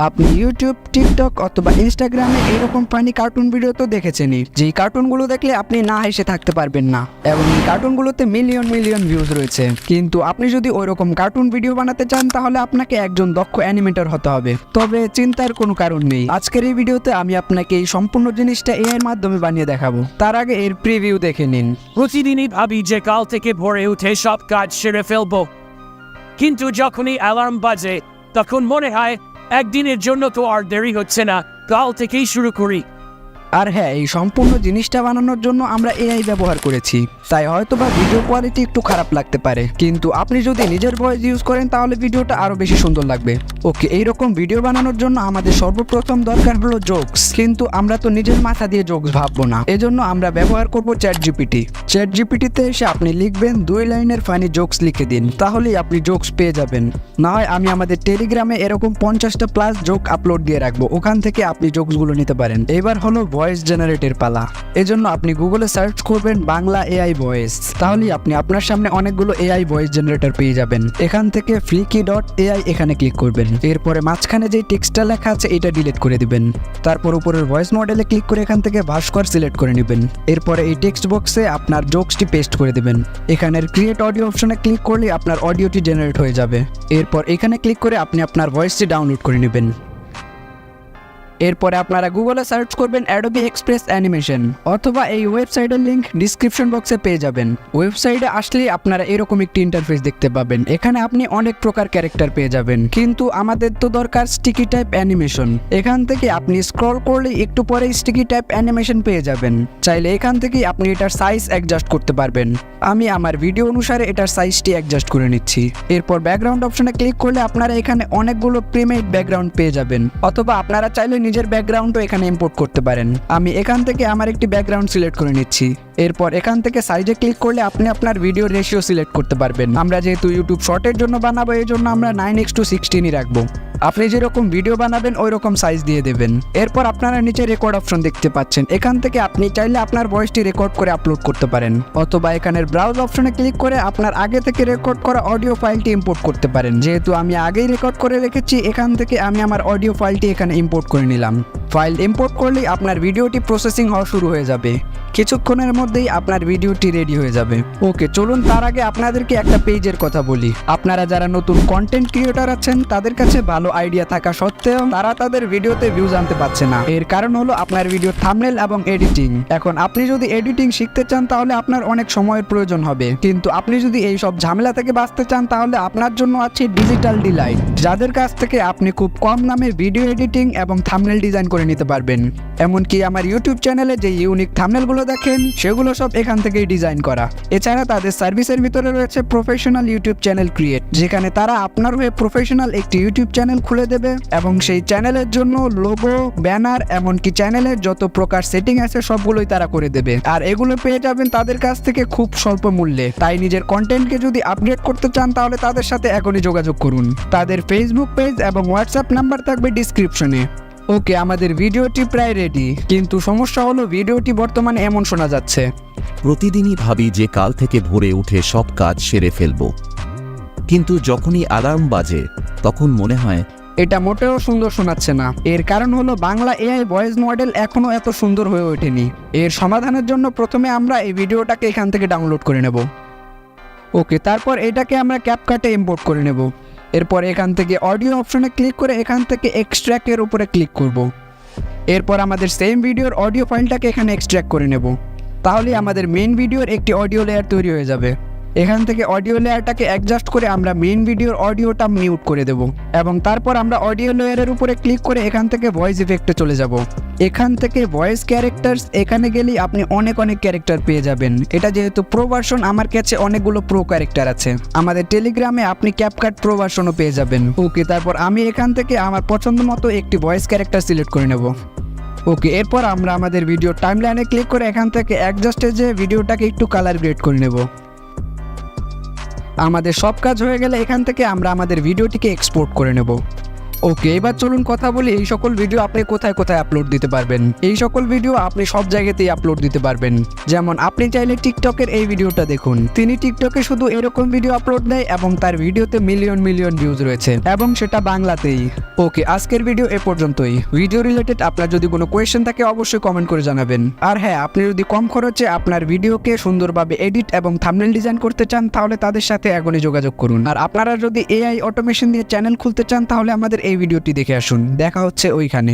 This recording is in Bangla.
আপনি ইউটিউব, টিকটক অথবা ইনস্টাগ্রামে এরকম ফানি কার্টুন ভিডিও তো দেখেছেনই, যেই কার্টুনগুলো দেখলে আপনি না হেসে থাকতে পারবেন না এবং এই কার্টুনগুলোতে মিলিয়ন মিলিয়ন ভিউজ রয়েছে। কিন্তু আপনি যদি ওইরকম কার্টুন ভিডিও বানাতে চান তাহলে আপনাকে একজন দক্ষ অ্যানিমেটর হতে হবে। তবে চিন্তার কোনো কারণ নেই, আজকের এই ভিডিওতে আমি আপনাকে এই সম্পূর্ণ জিনিসটা এআই এর মাধ্যমে বানিয়ে দেখাবো। তার আগে এর প্রিভিউ দেখে নিন। প্রতিদিনই ভাবি যে কাল থেকে ভোরে উঠে সব কাজ সেরে ফেলবো, কিন্তু যখনই অ্যালার্ম বাজে তখন মনে হয় একদিনের জন্য তো আর দেরি হচ্ছে না, কাল থেকেই শুরু করি। আর হ্যাঁ, এই সম্পূর্ণ জিনিসটা বানানোর জন্য আমরা এআই ব্যবহার করেছি, তাই হয়তোবা ভিডিও কোয়ালিটি একটু খারাপ লাগতে পারে, কিন্তু আপনি যদি নিজের ভয়েস ইউজ করেন তাহলে ভিডিওটা আরো বেশি সুন্দর লাগবে। ওকে, এইরকম ভিডিও বানানোর জন্য আমাদের সর্বপ্রথম দরকার হলো জোকস, কিন্তু আমরা তো নিজের মাথা দিয়ে জোকস ভাববো না, এজন্য আমরা ব্যবহার করব চ্যাটজিপিটি। চ্যাটজিপিটিতে এসে আপনি লিখবেন 2 লাইনের ফানি জোকস লিখে দিন, তাহলেই আপনি জোকস পেয়ে যাবেন। না হয় আমি আমাদের টেলিগ্রামে এরকম 50টা প্লাস জোক আপলোড দিয়ে রাখবো, ওখান থেকে আপনি জোকসগুলো নিতে পারেন। এবার হলো ভয়েস জেনারেটের পালা। এজন্য আপনি গুগলে সার্চ করবেন বাংলা এআই ভয়েস, তাহলেই আপনি আপনার সামনে অনেকগুলো এআই ভয়েস জেনারেটর পেয়ে যাবেন। এখান থেকে flicky.ai এখানে ক্লিক করবেন, এরপরে মাঝখানে যে টেক্সটটা লেখা আছে এটা ডিলিট করে দিবেন। তারপর উপরের ভয়েস মডেলে ক্লিক করে এখান থেকে ভাস্কর সিলেক্ট করে নেবেন। এরপরে এই টেক্সট বক্সে আপনার জোকসটি পেস্ট করে দিবেন। এখানের ক্রিয়েট অডিও অপশনে ক্লিক করলে আপনার অডিওটি জেনারেট হয়ে যাবে। এরপর এখানে ক্লিক করে আপনি আপনার ভয়েসটি ডাউনলোড করে নেবেন। এরপরে আপনারা গুগলে সার্চ করবেন অ্যাডোবি এক্সপ্রেস অ্যানিমেশন, অথবা এই ওয়েবসাইটের লিংক ডিসক্রিপশন বক্সে পেয়ে যাবেন। ওয়েবসাইটে আসলে আপনারা এরকম একটি ইন্টারফেস দেখতে পাবেন, এখানে আপনি অনেক প্রকার ক্যারেক্টার পেয়ে যাবেন, কিন্তু আমাদের তো দরকার স্টিকি টাইপ অ্যানিমেশন। এখান থেকে আপনি স্ক্রল করলে একটু পরে স্টিকি টাইপ অ্যানিমেশন পেয়ে যাবেন। চাইলে এখান থেকে আপনি এটার সাইজ অ্যাডজাস্ট করতে পারবেন। আমি আমার ভিডিও অনুসারে এটার সাইজটি অ্যাডজাস্ট করে নিচ্ছি। এরপর ব্যাকগ্রাউন্ড অপশনে ক্লিক করলে আপনারা এখানে অনেকগুলো প্রিমেড ব্যাকগ্রাউন্ড পেয়ে যাবেন, অথবা আপনারা চাইলে নিজের ব্যাকগ্রাউন্ডও এখানে ইম্পোর্ট করতে পারেন। আমি এখান থেকে আমার একটি ব্যাকগ্রাউন্ড সিলেক্ট করে নিচ্ছি। এরপর এখান থেকে সাইজে ক্লিক করলে আপনি আপনার ভিডিও রেশিও সিলেক্ট করতে পারবেন। আমরা যেহেতু ইউটিউব শর্টের জন্য বানাবো, এই জন্য আমরা 9:16 রাখবো। আপনি যেরকম ভিডিও বানাবেন ওই রকম সাইজ দিয়ে দেবেন। এরপর আপনারা নিচে রেকর্ড অপশন দেখতে পাচ্ছেন, এখান থেকে আপনি চাইলে আপনার ভয়েসটি রেকর্ড করে আপলোড করতে পারেন, অথবা এখানের ব্রাউজ অপশনে ক্লিক করে আপনার আগে থেকে রেকর্ড করা অডিও ফাইলটি ইম্পোর্ট করতে পারেন। যেহেতু আমি আগেই রেকর্ড করে রেখেছি, এখান থেকে আমি আমার অডিও ফাইলটি এখানে ইম্পোর্ট করে নিলাম। ফাইল ইম্পোর্ট করলেই আপনার ভিডিওটি প্রসেসিং হওয়া শুরু হয়ে যাবে, কিছুক্ষণের মধ্যেই আপনার ভিডিওটি রেডি হয়ে যাবে। ওকে, চলুন তার আগে আপনাদেরকে একটা পেজের কথা বলি। আপনারা যারা নতুন কন্টেন্ট ক্রিয়েটর আছেন তাদের কাছে ভালো আইডিয়া থাকা সত্ত্বেও তারা তাদের ভিডিওতে ভিউজ আনতে পারছে না, এর কারণ হলো আপনার ভিডিও থাম্বনেল এবং এডিটিং। এখন আপনি যদি এডিটিং শিখতে চান তাহলে আপনার অনেক সময়ের প্রয়োজন হবে, কিন্তু আপনি যদি এই সব ঝামেলা থেকে বাঁচতে চান তাহলে আপনার জন্য আছে ডিজিটাল ডিলাইট, যাদের কাছ থেকে আপনি খুব কম দামে ভিডিও এডিটিং এবং থাম্বনেল ডিজাইন করে নিতে পারবেন। এমনকি আমার ইউটিউব চ্যানেলে যে ইউনিক থাম্বনেলগুলো দেখেন সেগুলো সব এখান থেকেই ডিজাইন করা। এছাড়া তাদের সার্ভিসের ভিতরে রয়েছে প্রফেশনাল ইউটিউব চ্যানেল ক্রিয়েট, যেখানে তারা আপনার হয়ে প্রফেশনাল একটি ইউটিউব চ্যানেল খুলে দেবে এবং সেই চ্যানেলের জন্য লোগো, ব্যানার, এমনকি চ্যানেলের যত প্রকার সেটিং আছে সবগুলোই তারা করে দেবে। আর এগুলো পেয়ে যাবেন তাদের কাছ থেকে খুব স্বল্প মূল্যে। তাই নিজের কন্টেন্টকে যদি আপডেট করতে চান তাহলে তাদের সাথে এখনই যোগাযোগ করুন। তাদের ফেসবুক পেজ এবং হোয়াটসঅ্যাপ নাম্বার থাকবে ডিসক্রিপশনে। ওকে, আমাদের ভিডিওটি প্রায় রেডি, কিন্তু সমস্যা হলো ভিডিওটি বর্তমানে এমন শোনা যাচ্ছে। প্রতিদিনই ভাবি যে কাল থেকে ভোরে উঠে সব কাজ সেরে ফেলবো, কিন্তু যখনই অ্যালার্ম বাজে তখন মনে হয় এটা মোটেও সুন্দর শোনাচ্ছে না। এর কারণ হলো বাংলা এআই ভয়েস মডেল এখনো এত সুন্দর হয়ে ওঠেনি। এর সমাধানের জন্য প্রথমে আমরা এই ভিডিওটাকে এখান থেকে ডাউনলোড করে নেব। ওকে, তারপর এটাকে আমরা ক্যাপকাটে ইম্পোর্ট করে নেব। এরপর এখান থেকে অডিও অপশনে ক্লিক করে এখান থেকে এক্সট্র্যাক্টের উপরে ক্লিক করব। এরপর আমাদের সেম ভিডিওর অডিও ফাইলটাকে এখানে এক্সট্র্যাক্ট করে নেব, তাহলে আমাদের মেইন ভিডিওর একটি অডিও লেয়ার তৈরি হয়ে যাবে। এখান থেকে অডিও লেয়ারটাকে অ্যাডজাস্ট করে আমরা মেইন ভিডিওর অডিওটা মিউট করে দেব, এবং তারপর আমরা অডিও লেয়ারের উপরে ক্লিক করে এখান থেকে ভয়েস ইফেক্টে চলে যাব। এখান থেকে ভয়েস ক্যারেক্টার্স এখানে গেলেই আপনি অনেক ক্যারেক্টার পেয়ে যাবেন। এটা যেহেতু প্রো ভার্সন, আমার কাছে অনেকগুলো প্রো ক্যারেক্টার আছে। আমাদের টেলিগ্রামে আপনি ক্যাপকাট প্রো ভার্সনও পেয়ে যাবেন। ওকে, তারপর আমি এখান থেকে আমার পছন্দ মতো একটি ভয়েস ক্যারেক্টার সিলেক্ট করে নেব। ওকে, এরপর আমরা আমাদের ভিডিও টাইমলাইনে ক্লিক করে এখান থেকে অ্যাডজাস্টে যে ভিডিওটাকে একটু কালার গ্রেড করে নেব। আমাদের সব কাজ হয়ে গেলে এখান থেকে আমরা আমাদের ভিডিওটিকে এক্সপোর্ট করে নেব। ওকে, এবার চলুন কথা বলি এই সকল ভিডিও আপনি কোথায় কোথায় আপলোড দিতে পারবেন। এই সকল ভিডিও আপনি সব জায়গাতেই আপলোড দিতে পারবেন। যেমন আপনি চাইলে টিকটকের এই ভিডিওটা দেখুন, তিনি টিকটকে শুধু এরকম ভিডিও আপলোড দেয় এবং তার ভিডিওতে মিলিয়ন মিলিয়ন ভিউজ রয়েছে এবং সেটা বাংলাতেই। ওকে, আজকের ভিডিও এ পর্যন্তই। ভিডিও রিলেটেড আপনার যদি কোনো কোয়েশ্চেন থাকে অবশ্যই কমেন্ট করে জানাবেন। আর হ্যাঁ, আপনি যদি কম খরচে আপনার ভিডিওকে সুন্দরভাবে এডিট এবং থাম্বনেল ডিজাইন করতে চান তাহলে তাদের সাথে এখনই যোগাযোগ করুন। আর আপনারা যদি এআই অটোমেশন দিয়ে চ্যানেল খুলতে চান তাহলে আমাদের এই ভিডিওটি দেখে আসুন। দেখা হচ্ছে ওইখানে।